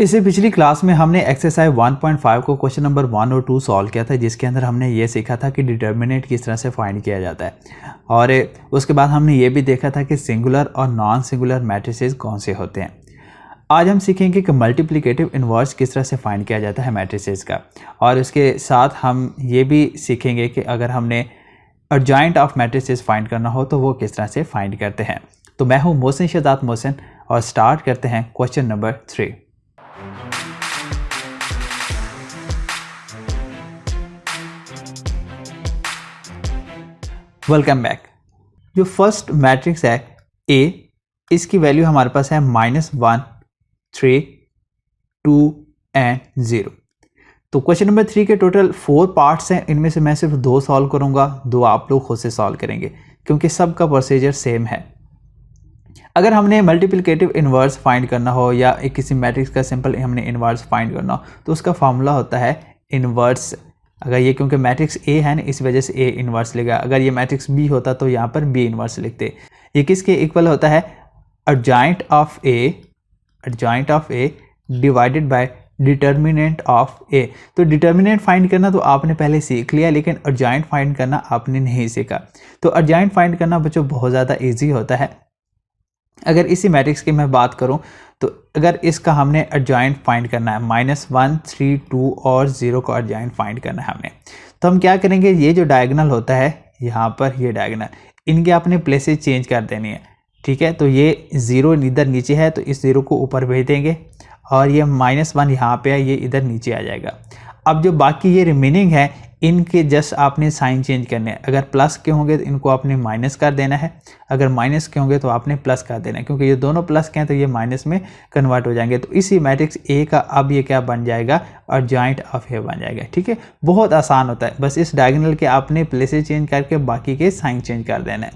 इससे पिछली क्लास में हमने एक्सरसाइज 1.5 को क्वेश्चन नंबर 1 और 2 सॉल्व किया था, जिसके अंदर हमने ये सीखा था कि डिटर्मिनेंट किस तरह से फाइंड किया जाता है। और उसके बाद हमने ये भी देखा था कि सिंगुलर और नॉन सिंगुलर मैट्रिसेस कौन से होते हैं। आज हम सीखेंगे कि मल्टीप्लिकेटिव इन्वर्स किस तरह से फाइंड किया जाता है मैट्रिसेस का, और उसके साथ हम ये भी सीखेंगे कि अगर हमने एडजॉइंट ऑफ मैट्रिसेस फाइंड करना हो तो वो किस तरह से फाइंड करते हैं। तो मैं हूँ मोहसिन शहजाद मोहसिन और स्टार्ट करते हैं क्वेश्चन नंबर 3। Welcome back. जो फर्स्ट मैट्रिक्स है ए, इसकी वैल्यू हमारे पास है -1, 3, 2 एंड 0। तो क्वेश्चन नंबर 3 के टोटल 4 पार्ट्स हैं, इनमें से मैं सिर्फ 2 सॉल्व करूंगा, 2 आप लोग खुद से सॉल्व करेंगे क्योंकि सबका प्रोसीजर सेम है। अगर हमने मल्टीप्लिकेटिव इन्वर्स फाइंड करना हो या एक किसी मैट्रिक्स का सिंपल हमने इन्वर्स फाइंड करना हो तो उसका फार्मूला होता है इन्वर्स। अगर ये क्योंकि मैट्रिक्स ए है ना, इस वजह से ए इन्वर्स लिखा। अगर ये मैट्रिक्स बी होता तो यहाँ पर बी इन्वर्स लिखते। ये किसके इक्वल होता है? Adjoint of A divided by determinant of A. तो डिटर्मिनेंट फाइंड करना तो आपने पहले सीख लिया, लेकिन एडजॉइंट फाइंड करना आपने नहीं सीखा। तो एडजॉइंट फाइंड करना बच्चों बहुत ज़्यादा ईजी होता है। अगर इसी मैट्रिक्स की मैं बात करूं तो अगर इसका हमने एडजॉइंट फाइंड करना है, -1, 3, 2 और 0 को एडजॉइंट फाइंड करना है हमने, तो हम क्या करेंगे, ये जो डायगोनल होता है यहाँ पर, ये डायगोनल, इनके आपने प्लेसेस चेंज कर देनी है। ठीक है, तो ये 0 इधर नीचे है तो इस 0 को ऊपर भेज देंगे, और ये -1 यहाँ पे है, ये इधर नीचे आ जाएगा। अब जो बाकी ये रिमेनिंग है इनके जस्ट आपने साइन चेंज करने हैं। अगर प्लस के होंगे तो इनको आपने माइनस कर देना है, अगर माइनस के होंगे तो आपने प्लस कर देना है, क्योंकि ये दोनों प्लस के हैं तो ये माइनस में कन्वर्ट हो जाएंगे। तो इसी मैट्रिक्स ए का अब ये क्या बन जाएगा, एडजॉइंट ऑफ ए बन जाएगा। ठीक है, बहुत आसान होता है, बस इस डायगोनल के आपने प्लेसेस चेंज करके बाकी के साइन चेंज कर देना है।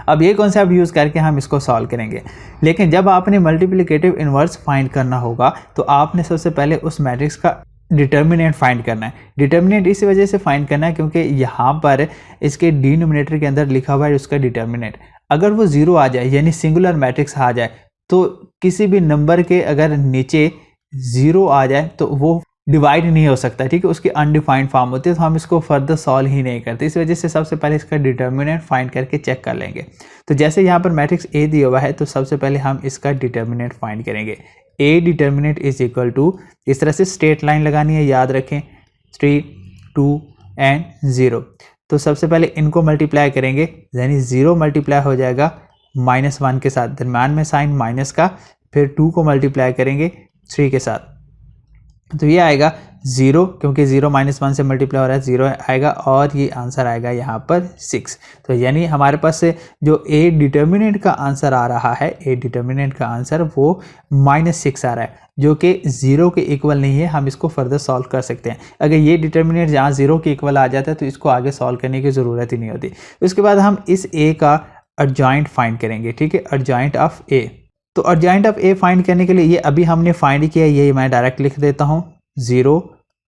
अब ये कॉन्सेप्ट यूज़ करके हम इसको सॉल्व करेंगे। लेकिन जब आपने मल्टीप्लिकेटिव इन्वर्स फाइंड करना होगा तो आपने सबसे पहले उस मैट्रिक्स का डिटर्मिनेंट फाइंड करना है। डिटर्मिनेंट इस वजह से फाइंड करना है क्योंकि यहाँ पर इसके डिनोमिनेटर के अंदर लिखा हुआ है उसका डिटर्मिनेंट। अगर वो 0 आ जाए यानी सिंगुलर मैट्रिक्स आ जाए, तो किसी भी नंबर के अगर नीचे 0 आ जाए तो वो डिवाइड नहीं हो सकता। ठीक है, उसकी अनडिफाइंड फॉर्म होती है, तो हम इसको फर्दर सॉल्व ही नहीं करते। इस वजह से सबसे पहले इसका डिटर्मिनेंट फाइंड करके चेक कर लेंगे। तो जैसे यहाँ पर मैट्रिक्स ए दिया हुआ है तो सबसे पहले हम इसका डिटर्मिनेंट फाइंड करेंगे। A determinant is equal to, इस तरह से स्ट्रेट लाइन लगानी है, याद रखें, 3, 2 एंड 0। तो सबसे पहले इनको मल्टीप्लाई करेंगे, यानी 0 मल्टीप्लाई हो जाएगा -1 के साथ, दरम्यान में साइन माइनस का, फिर 2 को मल्टीप्लाई करेंगे 3 के साथ, तो ये आएगा 0, क्योंकि 0 -1 से मल्टीप्लाई हो रहा है, 0 आएगा, और ये आंसर आएगा यहाँ पर 6। तो यानी हमारे पास से जो ए डिटर्मिनेंट का आंसर आ रहा है, ए डिटर्मिनेंट का आंसर वो -6 आ रहा है, जो कि 0 के इक्वल नहीं है। हम इसको फर्दर सॉल्व कर सकते हैं। अगर ये डिटर्मिनेंट जहाँ 0 के इक्वल आ जाता है तो इसको आगे सॉल्व करने की ज़रूरत ही नहीं होती। उसके बाद हम इस ए का एडजॉइंट फाइंड करेंगे। ठीक है, एडजॉइंट ऑफ ए। तो एडजॉइंट ऑफ ए फाइंड करने के लिए ये अभी हमने फाइंड किया, ये मैं डायरेक्ट लिख देता हूँ, 0,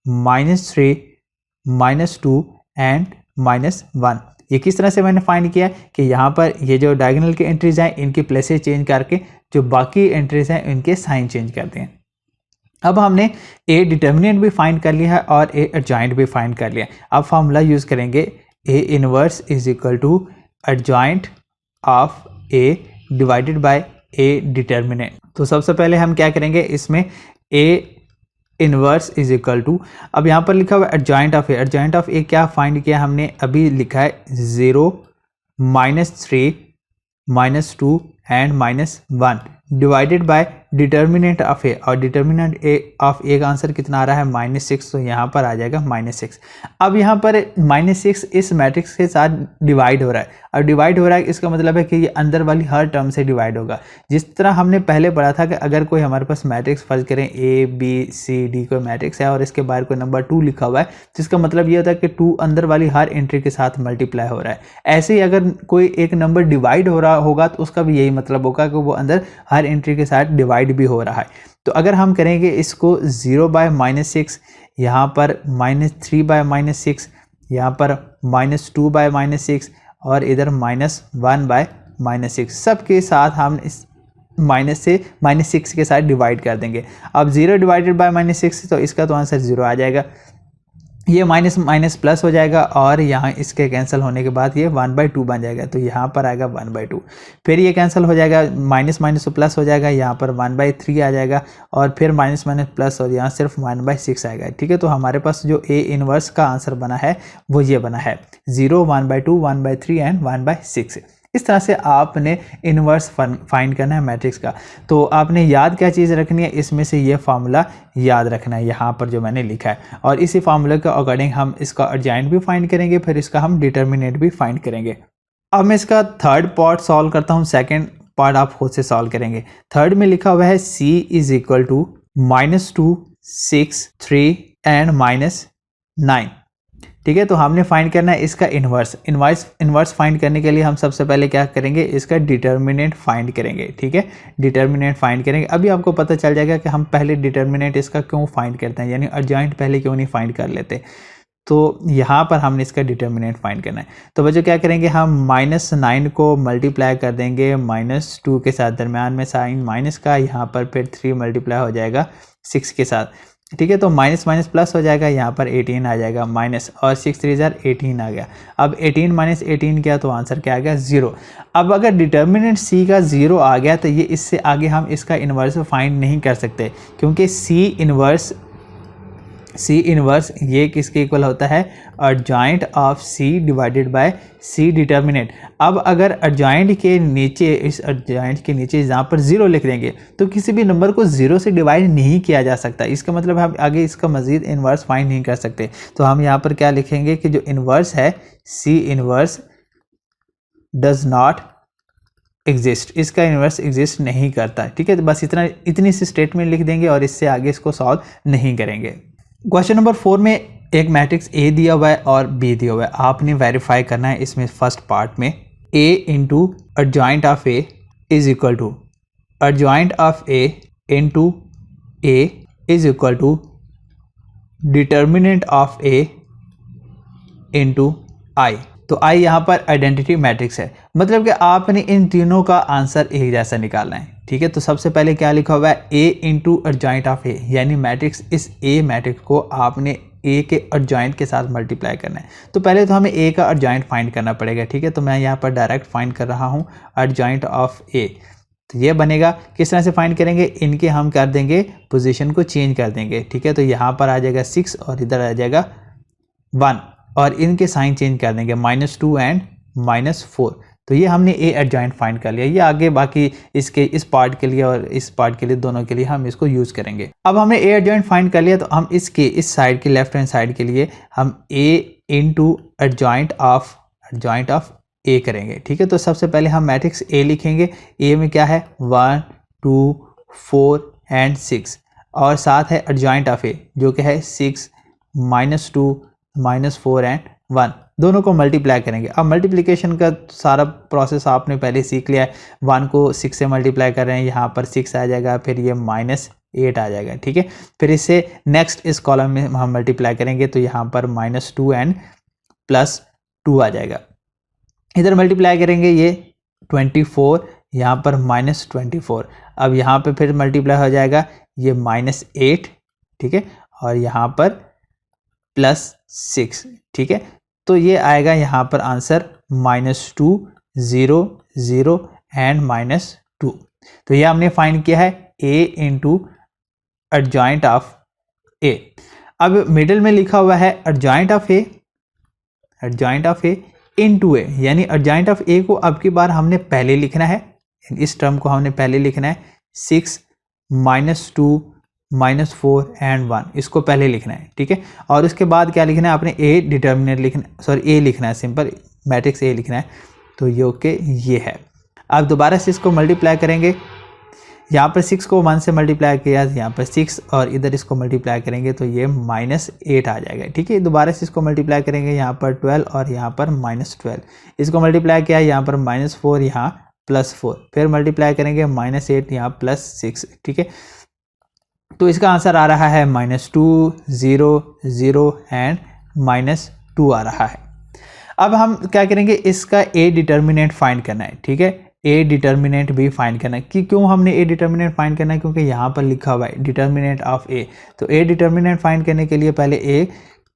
-3, -2 एंड -1। ये किस तरह से मैंने फाइंड किया कि यहाँ पर ये जो डायगोनल के एंट्रीज हैं इनकी प्लेसेस चेंज करके जो बाकी एंट्रीज हैं इनके साइन चेंज करते हैं। अब हमने ए डिटर्मिनेंट भी फाइंड कर लिया है और ए एडजॉइंट भी फाइंड कर लिया। अब फार्मूला यूज़ करेंगे, A inverse is equal to adjoint of A divided by A determinant. तो सबसे पहले हम क्या करेंगे, इसमें A inverse is equal to, अब यहाँ पर लिखा हुआ है adjoint of A. Adjoint of A क्या फाइंड किया हमने, अभी लिखा है 0, -3, -2 and -1 divided by determinant of A, और डिटर्मिनेंट ए ऑफ ए का आंसर कितना आ रहा है, -6, तो यहाँ पर आ जाएगा -6। अब यहाँ पर -6 इस मैट्रिक्स के साथ डिवाइड हो रहा है, और डिवाइड हो रहा है इसका मतलब है कि ये अंदर वाली हर टर्म से डिवाइड होगा। जिस तरह हमने पहले पढ़ा था कि अगर कोई हमारे पास मैट्रिक्स फर्ज करें A B C D कोई मैट्रिक्स है और इसके बाहर कोई नंबर 2 लिखा हुआ है, जिसका मतलब ये होता है कि 2 अंदर वाली हर एंट्री के साथ मल्टीप्लाई हो रहा है। ऐसे ही अगर कोई एक नंबर डिवाइड हो रहा होगा तो उसका भी यही मतलब होगा कि वो अंदर हर एंट्री के साथ डिवाइड भी हो रहा है। तो अगर हम करेंगे इसको 0 बाय -6, यहाँ पर -3 बाय -6, यहाँ पर -2 बाय -6 और इधर -1 बाय -6, सबके साथ हम इस माइनस से -6 के साथ डिवाइड कर देंगे। अब 0 डिवाइडेड बाय -6 तो इसका तो आंसर 0 आ जाएगा। ये माइनस माइनस प्लस हो जाएगा और यहाँ इसके कैंसिल होने के बाद ये 1/2 बन जाएगा, तो यहाँ पर आएगा 1/2। फिर ये कैंसिल हो जाएगा, माइनस माइनस तो प्लस हो जाएगा, यहाँ पर 1/3 आ जाएगा और फिर माइनस माइनस प्लस और यहाँ सिर्फ 1/6 आएगा। ठीक है, तो हमारे पास जो ए इनवर्स का आंसर बना है वो ये बना है 0, 1/2, 1/3 एंड 1/6। इस तरह से आपने इन्वर्स फाइंड करना है मैट्रिक्स का। तो आपने याद क्या चीज़ रखनी है, इसमें से ये फार्मूला याद रखना है यहाँ पर जो मैंने लिखा है, और इसी फार्मूले के अकॉर्डिंग हम इसका अर्जेंट भी फाइंड करेंगे, फिर इसका हम डिटर्मिनेंट भी फाइंड करेंगे। अब मैं इसका थर्ड पार्ट सॉल्व करता हूँ, सेकेंड पार्ट आप खुद से सॉल्व करेंगे। थर्ड में लिखा हुआ है c = -2, 6, 3 एंड -9। ठीक है, तो हमने फाइंड करना है इसका इन्वर्स फाइंड करने के लिए हम सबसे पहले क्या करेंगे, इसका डिटर्मिनेंट फाइंड करेंगे। ठीक है, डिटर्मिनेंट फाइंड करेंगे। अभी आपको पता चल जाएगा कि हम पहले डिटर्मिनेंट इसका क्यों फाइंड करते हैं, यानी अर्जेंट पहले क्यों नहीं फाइंड कर लेते। तो यहाँ पर हमने इसका डिटर्मिनेंट फाइंड करना है। तो बच्चों क्या करेंगे, हम -9 को मल्टीप्लाई कर देंगे -2 के साथ, दरम्यान में साइन माइनस का, यहाँ पर फिर 3 मल्टीप्लाई हो जाएगा 6 के साथ। ठीक है, तो माइनस माइनस प्लस हो जाएगा, यहाँ पर 18 आ जाएगा माइनस, और 6 3 18 आ गया। अब 18 - 18 किया तो आंसर क्या आ गया, 0। अब अगर डिटर्मिनेंट c का 0 आ गया तो ये इससे आगे हम इसका इन्वर्स फाइंड नहीं कर सकते, क्योंकि c इन्वर्स ये किसके इक्वल होता है, urgent of c divided by c determinant. अब अगर अर्जेंट के नीचे, इस अर्जेंट के नीचे जहाँ पर 0 लिख देंगे तो किसी भी नंबर को 0 से डिवाइड नहीं किया जा सकता। इसका मतलब हम आगे इसका मज़ीद इन्वर्स फाइंड नहीं कर सकते। तो हम यहाँ पर क्या लिखेंगे कि जो इन्वर्स है c inverse does not exist, इसका इन्वर्स एग्जिस्ट नहीं करता। ठीक है, तो बस इतनी सी स्टेटमेंट लिख देंगे और इससे आगे इसको सॉल्व नहीं करेंगे। क्वेश्चन नंबर 4 में एक मैट्रिक्स A दिया हुआ है और B दिया हुआ है। आपने वेरीफाई करना है इसमें फर्स्ट पार्ट में A into adjoint of A is equal to adjoint of A into A is equal to determinant of A into I। तो I यहाँ पर आइडेंटिटी मैट्रिक्स है, मतलब कि आपने इन तीनों का आंसर एक जैसा निकालना है। ठीक है, तो सबसे पहले क्या लिखा हुआ है, A into adjoint of A, यानी मैट्रिक्स, इस A मैट्रिक्स को आपने A के अर्जेंट के साथ मल्टीप्लाई करना है। तो पहले तो हमें A का अर्जेंट फाइंड करना पड़ेगा। ठीक है, तो मैं यहाँ पर डायरेक्ट फाइंड कर रहा हूँ अर्जेंट ऑफ A। तो ये बनेगा, किस तरह से फाइंड करेंगे, इनके हम कर देंगे पोजीशन को चेंज कर देंगे। ठीक है, तो यहाँ पर आ जाएगा 6 और इधर आ जाएगा 1, और इनके साइन चेंज कर देंगे -2 एंड -4। तो ये हमने ए अर्जेंट फाइंड कर लिया। ये आगे बाकी इसके इस पार्ट के लिए और इस पार्ट के लिए, दोनों के लिए हम इसको यूज़ करेंगे। अब हमने ए अर्जेंट फाइंड कर लिया, तो हम इसके इस साइड के लेफ्ट हैंड साइड के लिए हम ए इंटू अर्जेंट ऑफ ए करेंगे। ठीक है, तो सबसे पहले हम मैट्रिक्स ए लिखेंगे। ए में क्या है, 1 2 4 एंड 6, और साथ है अर्जेंट ऑफ ए जो कि है 6 -2 -4 एंड 1, दोनों को मल्टीप्लाई करेंगे। अब मल्टीप्लिकेशन का सारा प्रोसेस आपने पहले सीख लिया है। 1 को 6 से मल्टीप्लाई कर रहे हैं, यहाँ पर 6 आ जाएगा, फिर ये -8 आ जाएगा। ठीक है, फिर इससे नेक्स्ट इस कॉलम में हम मल्टीप्लाई करेंगे, तो यहाँ पर -2 एंड +2 आ जाएगा। इधर मल्टीप्लाई करेंगे ये 24, यहाँ पर -24। अब यहाँ पे फिर मल्टीप्लाई हो जाएगा ये -8। ठीक है, और यहाँ पर +6। ठीक है, तो ये आएगा यहाँ पर आंसर -2 0 0 एंड -2। तो ये हमने फाइंड किया है A into adjoint of A। अब मिडिल में लिखा हुआ है urgent of A into A, यानी अर्जेंट ऑफ A को अब की बार हमने पहले लिखना है, इस टर्म को हमने पहले लिखना है। 6 -2 -4 एंड 1, इसको पहले लिखना है। ठीक है, और उसके बाद क्या लिखना है, आपने ए डिटर्मिनेंट लिखना, ए लिखना है, सिंपल मैट्रिक्स ए लिखना है। तो ये ओके, ये है। अब दोबारा से इसको मल्टीप्लाई करेंगे, यहाँ पर 6 को 1 से मल्टीप्लाई किया, यहाँ पर 6, और इधर इसको मल्टीप्लाई करेंगे तो ये -8 आ जाएगा। ठीक है, दोबारा से इसको मल्टीप्लाई करेंगे, यहाँ पर 12 और यहाँ पर -12, इसको मल्टीप्लाई किया, यहाँ पर -4, यहाँ +4, फिर मल्टीप्लाई करेंगे -8, यहाँ +6। ठीक है, तो इसका आंसर आ रहा है -2 0 0 एंड -2 आ रहा है। अब हम क्या करेंगे, इसका ए डिटर्मिनेंट फाइंड करना है। ठीक है, ए डिटर्मिनेंट बी फाइंड करना है। कि क्यों हमने ए डिटर्मिनेंट फाइंड करना है, क्योंकि यहाँ पर लिखा हुआ है डिटर्मिनेंट ऑफ ए। तो ए डिटर्मिनेंट फाइंड करने के लिए पहले ए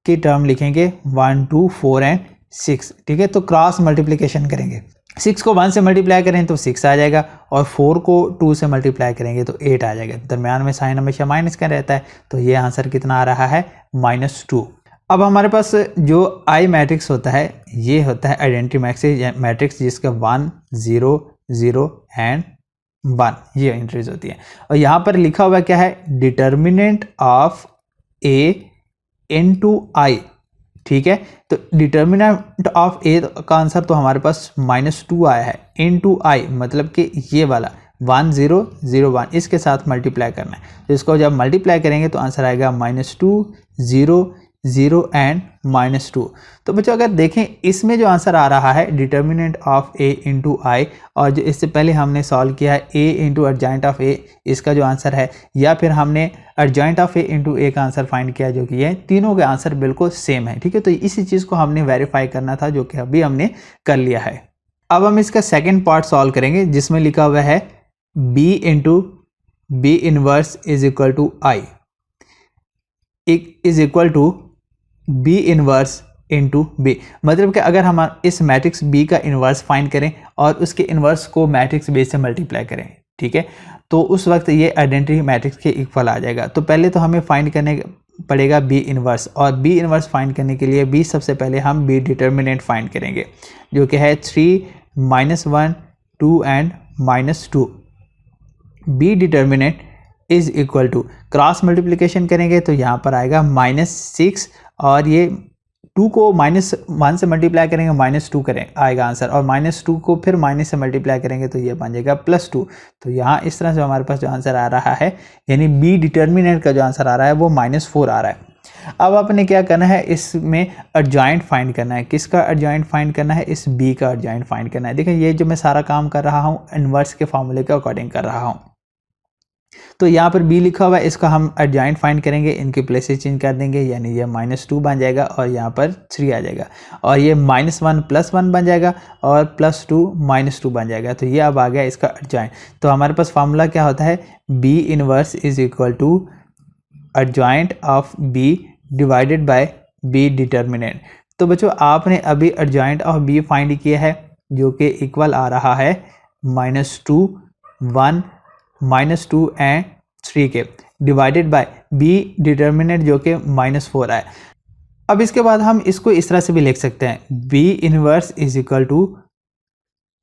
की टर्म लिखेंगे 1 2 4 एंड 6, ठीक है। तो क्रॉस मल्टीप्लिकेशन करेंगे, 6 को 1 से मल्टीप्लाई करें तो 6 आ जाएगा, और 4 को 2 से मल्टीप्लाई करेंगे तो 8 आ जाएगा। दरम्यान में साइन हमेशा माइनस का रहता है, तो ये आंसर कितना आ रहा है -2। अब हमारे पास जो आई मैट्रिक्स होता है ये होता है आइडेंटिटी मैट्रिक्स, जिसका 1 0 0 एंड 1 ये एंट्रीज होती है। और यहाँ पर लिखा हुआ क्या है, determinant of A into I, ठीक है। तो डिटर्मिनेंट ऑफ ए का आंसर तो हमारे पास -2 आया है, इनटू आई मतलब कि ये वाला 1 0 0 1 इसके साथ मल्टीप्लाई करना है। तो इसको जब मल्टीप्लाई करेंगे तो आंसर आएगा -2 0 0 एंड -2। तो बच्चों अगर देखें इसमें जो आंसर आ रहा है डिटर्मिनेंट ऑफ ए इंटू आई, और जो इससे पहले हमने सॉल्व किया है ए इंटू अर्जाइंट ऑफ ए, इसका जो आंसर है, या फिर हमने अर्जाइंट ऑफ ए इंटू ए का आंसर फाइंड किया, जो कि ये तीनों के आंसर बिल्कुल सेम है, ठीक है। तो इसी चीज़ को हमने वेरीफाई करना था, जो कि अभी हमने कर लिया है। अब हम इसका सेकेंड पार्ट सॉल्व करेंगे, जिसमें लिखा हुआ है B into B inverse is equal to I is equal to B inverse into B. मतलब कि अगर हम इस मैट्रिक्स बी का इन्वर्स फाइंड करें और उसके इन्वर्स को मैट्रिक्स बी से मल्टीप्लाई करें, ठीक है, तो उस वक्त ये आइडेंटिटी मैट्रिक्स के इक्वल आ जाएगा। तो पहले तो हमें फाइंड करने पड़ेगा बी इन्वर्स, और बी इन्वर्स फाइंड करने के लिए बी सबसे पहले हम बी डिटर्मिनेंट फाइंड करेंगे, जो कि है 3 -1 2 and -2। B determinant is equal to cross multiplication करेंगे तो यहाँ पर आएगा -6, और ये 2 को -1 से मल्टीप्लाई करेंगे -2 करें आएगा आंसर, और -2 को फिर माइनस से मल्टीप्लाई करेंगे तो ये बन जाएगा +2। तो यहाँ इस तरह से हमारे पास जो आंसर आ रहा है, यानी बी डिटर्मिनेंट का जो आंसर आ रहा है वो -4 आ रहा है। अब आपने क्या करना है, इसमें अर्जाइंट फाइंड करना है। किसका अर्जाइंट फाइंड करना है, इस बी का अर्जाइंट फाइंड करना है। देखिए ये जो मैं सारा काम कर रहा हूँ इन्वर्स के फॉर्मूले के अकॉर्डिंग कर रहा हूँ। तो यहाँ पर b लिखा हुआ है, इसका हम अर्जाइंट फाइंड करेंगे, इनके प्लेसेस चेंज कर देंगे, यानी ये -2 बन जाएगा और यहाँ पर 3 आ जाएगा, और ये -1 +1 बन जाएगा और +2 -2 बन जाएगा। तो ये अब आ गया इसका अर्जाइंट। तो हमारे पास फार्मूला क्या होता है, b inverse is equal to adjoint of b divided by b determinant. तो बच्चों आपने अभी अर्जाइंट ऑफ b फाइंड किया है, जो कि इक्वल आ रहा है -2 1 -2 एंड 3 के, डिवाइडेड बाय b डिटर्मिनेंट जो कि -4 है। अब इसके बाद हम इसको इस तरह से भी लिख सकते हैं, b inverse is equal to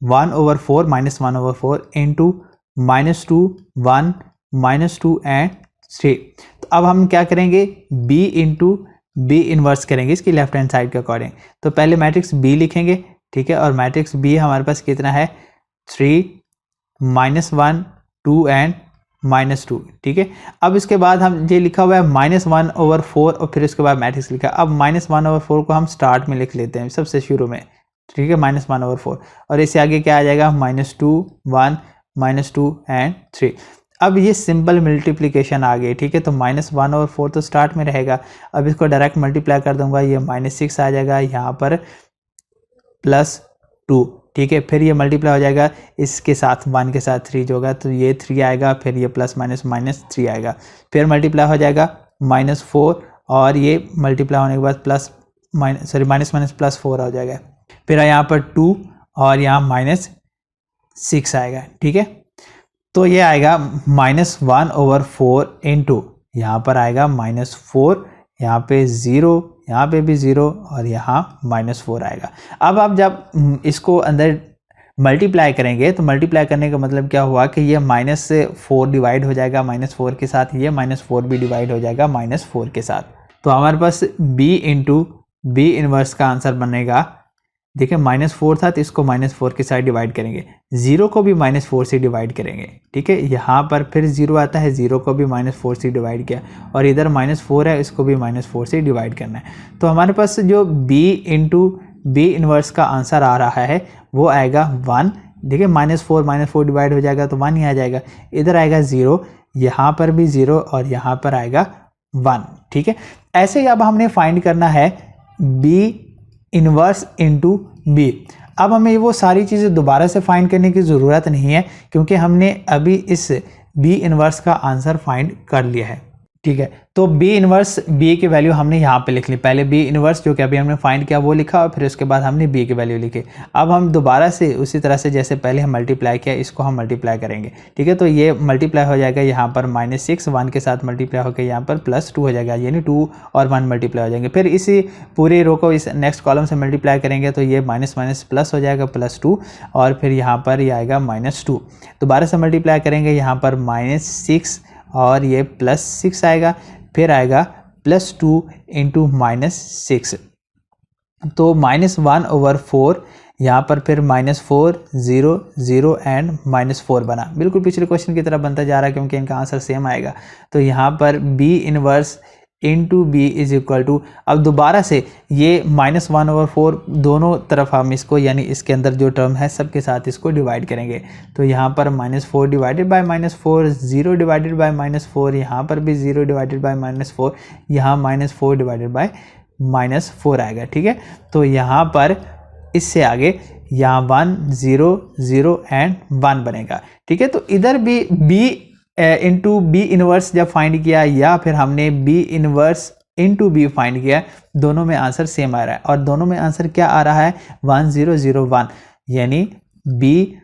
1/4 -1/4 into -2 1 -2 and 3। तो अब हम क्या करेंगे, b इंटू b इनवर्स करेंगे इसकी लेफ्ट हैंड साइड के अकॉर्डिंग। तो पहले मैट्रिक्स b लिखेंगे, ठीक है, और मैट्रिक्स b हमारे पास कितना है 3 -1 2 एंड -2, ठीक है। अब इसके बाद हम ये लिखा हुआ है -1/4 और फिर उसके बाद मैट्रिक्स लिखा। अब -1/4 को हम स्टार्ट में लिख लेते हैं सबसे शुरू में, ठीक है, -1/4, और इससे आगे क्या आ जाएगा -2 1 -2 एंड 3। अब ये सिंपल मल्टीप्लिकेशन आ गई, ठीक है। तो -1/4 तो स्टार्ट में रहेगा, अब इसको डायरेक्ट मल्टीप्लाई कर दूंगा, ये -6 आ जाएगा, यहाँ पर +2, ठीक है। फिर ये मल्टीप्लाई हो जाएगा इसके साथ 1 के साथ 3 जो होगा, तो ये 3 आएगा, फिर ये +- 3 आएगा, फिर मल्टीप्लाई हो जाएगा -4, और ये मल्टीप्लाई होने के बाद -+ +4 हो जाएगा, फिर यहाँ पर 2 और यहाँ -6 आएगा, ठीक है। तो ये आएगा -1/4 इंटू यहाँ पर आएगा -4, यहाँ पे 0, यहाँ पे भी 0 और यहाँ -4 आएगा। अब आप जब इसको अंदर मल्टीप्लाई करेंगे तो मल्टीप्लाई करने का मतलब क्या हुआ कि ये -4 डिवाइड हो जाएगा -4 के साथ, ये -4 भी डिवाइड हो जाएगा -4 के साथ। तो हमारे पास b इंटू b इनवर्स का आंसर बनेगा, देखिए -4 था तो इसको -4 के साथ डिवाइड करेंगे, 0 को भी -4 से डिवाइड करेंगे, ठीक है। यहाँ पर फिर 0 आता है, 0 को भी -4 से डिवाइड किया, और इधर -4 है, इसको भी -4 से डिवाइड करना है। तो हमारे पास जो b इंटू b इनवर्स का आंसर आ रहा है वो आएगा 1, देखिए -4 डिवाइड हो जाएगा तो 1 ही आ जाएगा, इधर आएगा 0, यहाँ पर भी 0 और यहाँ पर आएगा 1, ठीक है। ऐसे ही अब हमने फाइंड करना है b इनवर्स इंटू b। अब हमें वो सारी चीज़ें दोबारा से फाइंड करने की ज़रूरत नहीं है, क्योंकि हमने अभी इस बी इनवर्स का आंसर फाइंड कर लिया है। ठीक है, तो बी इनवर्स बी की वैल्यू हमने यहाँ पे लिख ली। पहले बी इनवर्स जो कि अभी हमने फाइंड किया वो लिखा, और फिर उसके बाद हमने बी की वैल्यू लिखी। अब हम दोबारा से उसी तरह से जैसे पहले हम मल्टीप्लाई किया, इसको हम मल्टीप्लाई करेंगे। ठीक है, तो ये मल्टीप्लाई हो जाएगा यहाँ पर -6, 1 के साथ मल्टीप्लाई होकर यहाँ पर +2 हो जाएगा, यानी 2 और 1 मल्टीप्लाई हो जाएंगे। फिर इसी पूरे रो को इस नेक्स्ट कॉलम से मल्टीप्लाई करेंगे तो ये माइनस माइनस प्लस हो जाएगा, +2, और फिर यहाँ पर ये आएगा -2। दोबारा से मल्टीप्लाई करेंगे यहाँ पर -6 और ये +6 आएगा, फिर आएगा +2 इंटू -6, तो -1/4, यहाँ पर फिर -4, 0, 0 एंड -4 बना। बिल्कुल पिछले क्वेश्चन की तरह बनता जा रहा है, क्योंकि इनका आंसर सेम आएगा। तो यहाँ पर B inverse into B is equal to, अब दोबारा से ये -1/4 दोनों तरफ हम इसको, यानी इसके अंदर जो टर्म है सबके साथ इसको डिवाइड करेंगे। तो यहाँ पर -4 डिवाइडेड बाय -4, 0 डिवाइडेड बाय -4, यहाँ पर भी 0 डिवाइडेड बाय -4, यहाँ -4 डिवाइडेड बाय -4 आएगा। ठीक है, तो यहाँ पर इससे आगे यहाँ 1, 0, 0 एंड 1 बनेगा। ठीक है, तो इधर भी बी इंटू बी इनवर्स जब फाइंड किया, या फिर हमने B inverse into B find किया, दोनों में आंसर सेम आ रहा है। और दोनों में आंसर क्या आ रहा है? 1, 0, 0, 1, यानी बी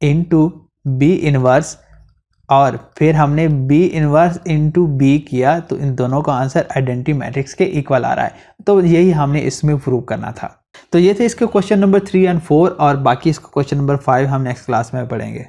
इंटू बी इनवर्स, और फिर हमने बी इनवर्स इंटू बी किया, तो इन दोनों का आंसर आइडेंटिटी मैट्रिक्स के इक्वल आ रहा है। तो यही हमने इसमें प्रूव करना था। तो ये थे इसके क्वेश्चन नंबर 3 और 4, और बाकी इसको क्वेश्चन नंबर 5 हम नेक्स्ट क्लास में पढ़ेंगे।